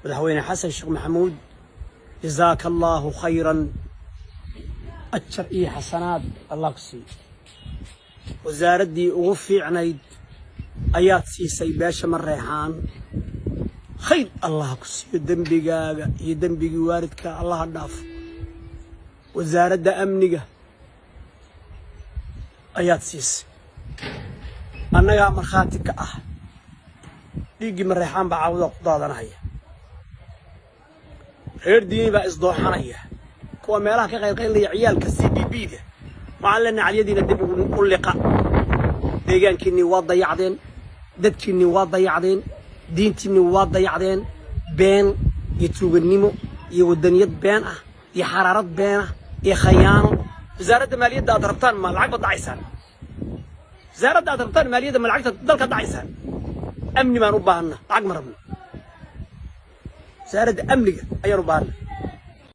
madaxweyne xasan sheekh maxamuud jazaaka allaahu khayran ajar iyo xasanaad allah ku siiyo wasaaraddii ugu fiicnayd ayaad siisay beesha Mareexaan khayr allah ku siiyo dembigaaga iyo dembigii waalidka allah dhaaf wasaaradda amniga ayaad siisay annaga markhaati ka ah dhiiggii Mareexaan baa caawda ku daadanaya reer diini baa isdooxanaya kuwa meelaha ka qaylqaylaya ciyaalka CDB-da waxaan leenahay caliyadiina dib u liqa deegaankiinni waa dayacdeen dadkiinni waa dayacdeen diintiinni waa dayacdeen been iyo tuuganimo iyo wadaniyad been ah iyo xaraarad been ah iyo khayaano wasaaradda maaliyadda aad rabtaan ma lacag dacaysaan wasaaradda aad rabtaan maaliyadda ma lacagta dalka dacaysaan amni baan u baahanaa lacag ma rabno wasaaradda amniga ayaan u baahanaa